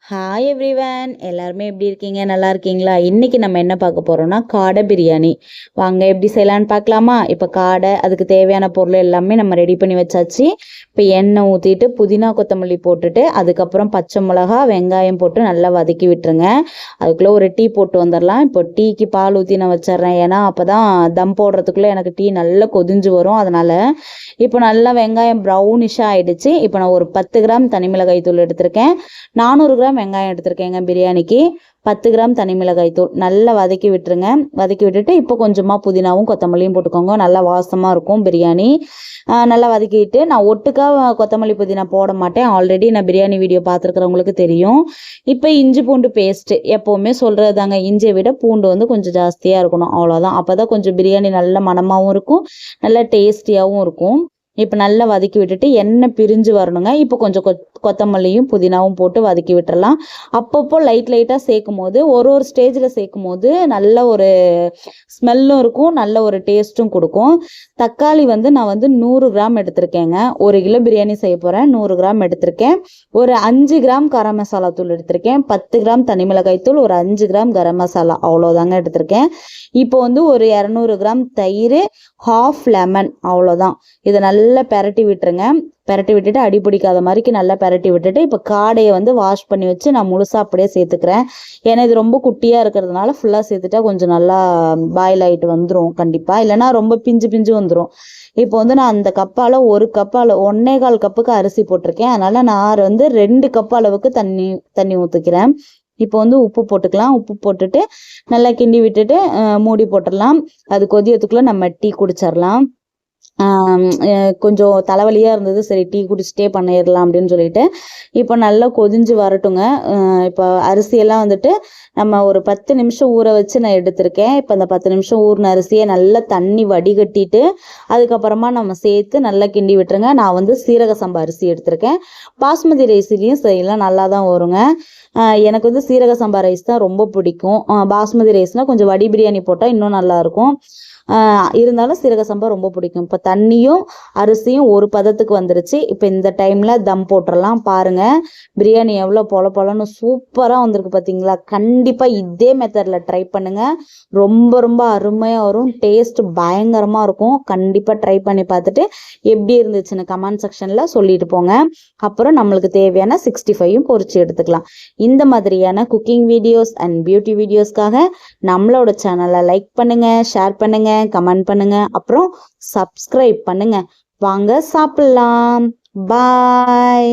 Hi everyone, எல்லாருமே எப்படி இருக்கீங்க? நல்லா இருக்கீங்களா? இன்னைக்கு நம்ம என்ன பார்க்க போறோம்னா காடை பிரியாணி. வாங்க எப்படி செய்யலான்னு பார்க்கலாமா? இப்போ காடை, அதுக்கு தேவையான பொருள் எல்லாமே நம்ம ரெடி பண்ணி வச்சாச்சு. இப்போ எண்ணெய் ஊற்றிட்டு புதினா கொத்தமல்லி போட்டுட்டு அதுக்கப்புறம் பச்சை மிளகா வெங்காயம் போட்டு நல்லா வதக்கி விட்டுருங்க. அதுக்குள்ளே ஒரு டீ போட்டு வந்துடலாம். இப்போ டீக்கு பால் ஊற்றி நான் வச்சிட்றேன், ஏன்னா அப்போ தான் தம் போடுறதுக்குள்ளே எனக்கு டீ நல்லா கொதிஞ்சு வரும். அதனால் இப்போ நல்லா வெங்காயம் ப்ரௌனிஷாக ஆகிடுச்சு. இப்போ நான் ஒரு 10 கிராம் தனி மிளகாய் தூள் எடுத்திருக்கேன். 400 கிராம் வெங்காயம் எடுத்திருக்கேங்க பிரியாணிக்கு. 10 கிராம் தனி மிளகாய் தூள் நல்லா வதக்கி விட்டுருங்க. வதக்கி விட்டுட்டு இப்போ கொஞ்சமாக புதினாவும் கொத்தமல்லியும் போட்டுக்கோங்க, நல்லா வாசமாக இருக்கும் பிரியாணி. நல்லா வதக்கிட்டு நான் ஒட்டுக்கா கொத்தமல்லி புதினா போட மாட்டேன், ஆல்ரெடி நான் பிரியாணி வீடியோ பார்த்துருக்குறவங்களுக்கு தெரியும். இப்போ இஞ்சி பூண்டு பேஸ்ட்டு எப்போவுமே சொல்கிறது தாங்க, இஞ்சியை விட பூண்டு வந்து கொஞ்சம் ஜாஸ்தியாக இருக்கணும், அவ்வளோதான். அப்போ தான் கொஞ்சம் பிரியாணி நல்ல மணமாகவும் இருக்கும், நல்லா டேஸ்டியாகவும் இருக்கும். இப்போ நல்லா வதக்கி விட்டுட்டு எண்ணெய் பிரிஞ்சு வரணுங்க. இப்போ கொஞ்சம் கொத்தமல்லியும் புதினாவும் போட்டு வதக்கி விட்டுறலாம். அப்பப்போ லைட்டாக சேர்க்கும் போது ஒரு ஸ்டேஜில் சேர்க்கும் போது நல்ல ஒரு ஸ்மெல்லும் இருக்கும், நல்ல ஒரு டேஸ்ட்டும் கொடுக்கும். தக்காளி வந்து நான் வந்து 100 கிராம் எடுத்திருக்கேங்க. 1 கிலோ பிரியாணி செய்ய போகிறேன், 100 கிராம் எடுத்திருக்கேன். ஒரு 5 கிராம் கரம் மசாலா தூள் எடுத்திருக்கேன், 10 கிராம் தனி மிளகாய் தூள், ஒரு 5 கிராம் கரம் மசாலா, அவ்வளோதாங்க எடுத்திருக்கேன். இப்போ வந்து ஒரு 200 கிராம் தயிர், ஹாஃப் லெமன், அவ்வளோதான். இதை நல்லா பெரட்டி விட்டுருங்க. பெரட்டி விட்டுட்டு அடி பிடிக்காத மாதிரிக்கு நல்லா பெரட்டி விட்டுட்டு இப்போ காடையை வந்து வாஷ் பண்ணி வச்சு நான் முழுசாக அப்படியே சேர்த்துக்கிறேன். ஏன்னா இது ரொம்ப குட்டியாக இருக்கிறதுனால ஃபுல்லாக சேர்த்துட்டா கொஞ்சம் நல்லா பாயில் ஆகிட்டு வந்துடும் கண்டிப்பாக, இல்லைனா ரொம்ப பிஞ்சு பிஞ்சு வந்துடும். இப்போ வந்து நான் அந்த கப்பால் 1 கப்பால் 1.25 கப்புக்கு அரிசி போட்டிருக்கேன். அதனால் நான் வந்து 2 கப் அளவுக்கு தண்ணி ஊற்றிக்கிறேன். இப்போ வந்து உப்பு போட்டுக்கலாம். உப்பு போட்டுட்டு நல்லா கிண்டி விட்டுட்டு மூடி போட்டுடலாம். அது கொதியத்துக்குள்ளே நம்ம டீ குடிச்சிடலாம். கொஞ்சம் தலைவலியாக இருந்தது, சரி டீ குடிச்சிட்டே பண்ணிடலாம் அப்படின்னு சொல்லிட்டு இப்போ நல்லா கொதிஞ்சு வரட்டுங்க. இப்போ அரிசியெல்லாம் வந்துட்டு நம்ம ஒரு 10 நிமிஷம் ஊற வச்சு நான் எடுத்திருக்கேன். இப்போ அந்த 10 நிமிஷம் ஊறின அரிசியை நல்லா தண்ணி வடிகட்டிட்டு அதுக்கப்புறமா நம்ம சேர்த்து நல்லா கிண்டி விட்டுருங்க. நான் வந்து சீரக சம்பா அரிசி எடுத்திருக்கேன். பாஸ்மதி ரைஸ்லேயும் செய்யலாம், நல்லா தான் வருங்க. எனக்கு வந்து சீரக சம்பா ரைஸ் தான் ரொம்ப பிடிக்கும். பாஸ்மதி ரைஸ்னால் கொஞ்சம் வடி பிரியாணி போட்டால் இன்னும் நல்லாயிருக்கும். இருந்தாலும் சீரக சம்பா ரொம்ப பிடிக்கும். இப்போ தண்ணியும் அரிசியும் ஒரு பதத்துக்கு வந்துருச்சு. இப்போ இந்த டைமில் தம் போட்டுடலாம். பாருங்கள் பிரியாணி எவ்வளோ பொலன்னு சூப்பராக வந்திருக்கு பார்த்தீங்களா? கண்டிப்பாக இதே மெத்தடில் ட்ரை பண்ணுங்கள், ரொம்ப ரொம்ப அருமையாக வரும், டேஸ்ட் பயங்கரமாக இருக்கும். கண்டிப்பாக ட்ரை பண்ணி பார்த்துட்டு எப்படி இருந்துச்சுன்னு கமெண்ட் செக்ஷனில் சொல்லிட்டு போங்க. அப்புறம் நம்மளுக்கு தேவையான 65யும் பொரிச்சு எடுத்துக்கலாம். இந்த மாதிரியான குக்கிங் வீடியோஸ் அண்ட் பியூட்டி வீடியோஸ்க்காக நம்மளோட சேனலை லைக் பண்ணுங்கள், ஷேர் பண்ணுங்கள், கமெண்ட் பண்ணுங்க, அப்புறம் சப்ஸ்கிரைப் பண்ணுங்க. வாங்க சாப்பிடலாம். பாய்.